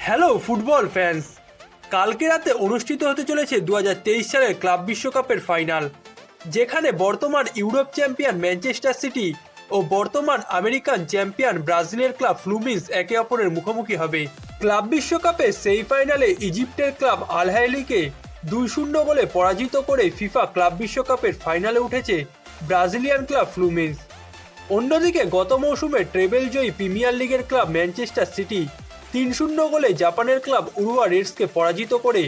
Hello football fans, কালকে রাতে অনুষ্ঠিত হতে চলেছে 2023 সালের ক্লাব বিশ্বকাপের ফাইনাল, যেখানে বর্তমান ইউরোপ চ্যাম্পিয়ন ম্যানচেস্টার সিটি ও বর্তমান আমেরিকান চ্যাম্পিয়ন ব্রাজিলের ক্লাব ফ্লুমিন্স একে অপরের মুখোমুখি হবে। ক্লাব বিশ্বকাপে সেই ফাইনালে ইজিপ্টের ক্লাব আল হাইলিকে 2-0 গোলে পরাজিত করে ফিফা ক্লাব বিশ্বকাপের ফাইনালে উঠেছে ব্রাজিলিয়ান ক্লাব ফ্লুমিন্স। অন্যদিকে গত মৌসুমে ট্রেবেল জয়ী প্রিমিয়ার লিগের ক্লাব ম্যানচেস্টার সিটি 3-0 গোলে জাপানের ক্লাব উরুয়া রেডসকে পরাজিত করে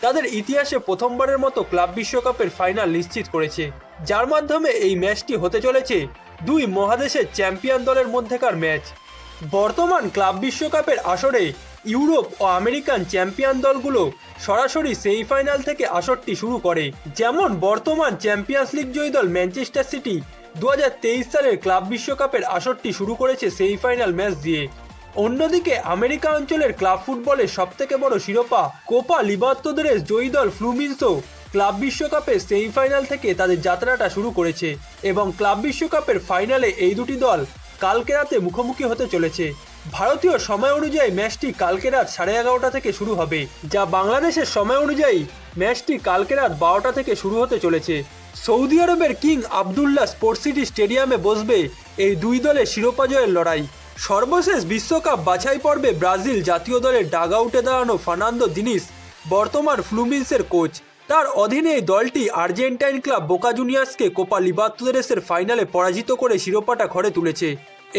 তাদের ইতিহাসে প্রথমবারের মতো ক্লাব বিশ্বকাপের ফাইনাল নিশ্চিত করেছে, যার মাধ্যমে এই ম্যাচটি হতে চলেছে দুই মহাদেশের চ্যাম্পিয়ন দলের মধ্যেকার ম্যাচ। বর্তমান ক্লাব বিশ্বকাপের আসরে ইউরোপ ও আমেরিকান চ্যাম্পিয়ন দলগুলো সরাসরি সেমিফাইনাল থেকে আসরটি শুরু করে। যেমন বর্তমান চ্যাম্পিয়ন্স লিগ জয়ী দল ম্যানচেস্টার সিটি 2023 সালের ক্লাব বিশ্বকাপের আসরটি শুরু করেছে সেমিফাইনাল ম্যাচ দিয়ে। অন্যদিকে আমেরিকা অঞ্চলের ক্লাব ফুটবলের সবথেকে বড় শিরোপা কোপা লিবার্তাদোরেস জয়ী দল ফ্লুমিন্সও ক্লাব বিশ্বকাপের সেমিফাইনাল থেকে তাদের যাত্রাটা শুরু করেছে এবং ক্লাব বিশ্বকাপের ফাইনালে এই দুটি দল কালকে রাতে মুখোমুখি হতে চলেছে। ভারতীয় সময় অনুযায়ী ম্যাচটি কালকে রাত 11:30 থেকে শুরু হবে, যা বাংলাদেশের সময় অনুযায়ী ম্যাচটি কালকে রাত 12টা থেকে শুরু হতে চলেছে। সৌদি আরবের কিং আবদুল্লাহ স্পোর্টস সিটি স্টেডিয়ামে বসবে এই দুই দলের শিরোপা জয়ের লড়াই। সর্বশেষ বিশ্বকাপ বাছাই পর্বে ব্রাজিল জাতীয় দলের ডাগ আউটে দাঁড়ানো ফার্নান্দো দিনিস বর্তমান ফ্লুমিন্সের কোচ। তার অধীনে এই দলটি আর্জেন্টাইন ক্লাব বোকা জুনিয়র্সকে কোপা লিবার্তাদোরেসের ফাইনালে পরাজিত করে শিরোপাটা ঘরে তুলেছে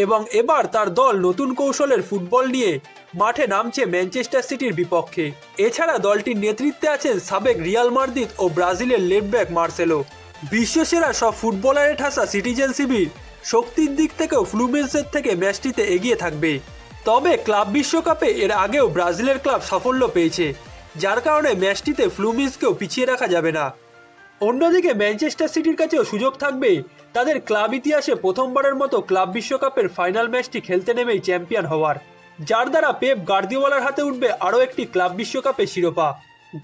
এবং এবার তার দল নতুন কৌশলের ফুটবল নিয়ে মাঠে নামছে ম্যানচেস্টার সিটির বিপক্ষে। এছাড়া দলটির নেতৃত্বে আছেন সাবেক রিয়াল মাদ্রিদ ও ব্রাজিলের লেফট ব্যাক মার্সেলো। বিশ্বসেরা সব ফুটবলারের ঠাসা সিটিজেন শিবির শক্তির দিক থেকেও ফ্লুমিন্সের থেকে ম্যাচটিতে এগিয়ে থাকবে। তবে ক্লাব বিশ্বকাপে এর আগেও ব্রাজিলের ক্লাব সাফল্য পেয়েছে, যার কারণে ম্যাচটিতে ফ্লুমিন্সকেও পিছিয়ে রাখা যাবে না। অন্যদিকে ম্যানচেস্টার সিটির কাছেও সুযোগ থাকবে তাদের ক্লাব ইতিহাসে প্রথমবারের মতো ক্লাব বিশ্বকাপের ফাইনাল ম্যাচটি খেলতে নেমেই চ্যাম্পিয়ন হওয়ার, যার দ্বারা পেপ গার্দিওলার হাতে উঠবে আরও একটি ক্লাব বিশ্বকাপের শিরোপা।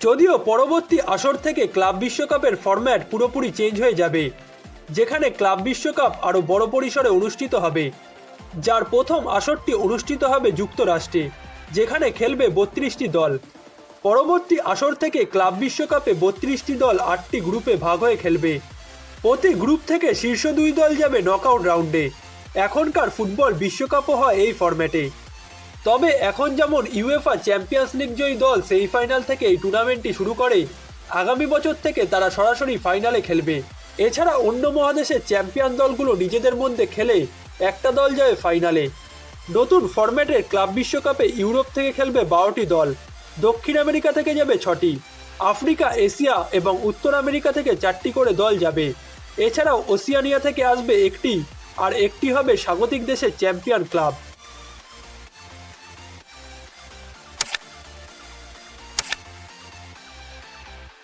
যদিও পরবর্তী আসর থেকে ক্লাব বিশ্বকাপের ফরম্যাট পুরোপুরি চেঞ্জ হয়ে যাবে, যেখানে ক্লাব বিশ্বকাপ আরও বড় পরিসরে অনুষ্ঠিত হবে, যার প্রথম আসরটি অনুষ্ঠিত হবে যুক্তরাষ্ট্রে, যেখানে খেলবে 32টি দল। পরবর্তী আসর থেকে ক্লাব বিশ্বকাপে 32টি দল 8টি গ্রুপে ভাগ হয়ে খেলবে। প্রতি গ্রুপ থেকে শীর্ষ 2 দল যাবে নকআউট রাউন্ডে। এখনকার ফুটবল বিশ্বকাপও হয় এই ফরম্যাটে। তবে এখন যেমন ইউএফা চ্যাম্পিয়ন্স লিগ জয়ী দল সেই ফাইনাল থেকে এই টুর্নামেন্টটি শুরু করে, আগামী বছর থেকে তারা সরাসরি ফাইনালে খেলবে। এছাড়া অন্য মহাদেশের চ্যাম্পিয়ন দলগুলো নিজেদের মধ্যে খেলে একটা দল যাবে ফাইনালে। নতুন ফরম্যাটের ক্লাব বিশ্বকাপে ইউরোপ থেকে খেলবে 12টি দল, দক্ষিণ আমেরিকা থেকে যাবে 6টি, আফ্রিকা, এশিয়া এবং উত্তর আমেরিকা থেকে 4টি করে দল যাবে। এছাড়াও ওসিয়ানিয়া থেকে আসবে 1টি, আর 1টি হবে স্বাগতিক দেশের চ্যাম্পিয়ন ক্লাব।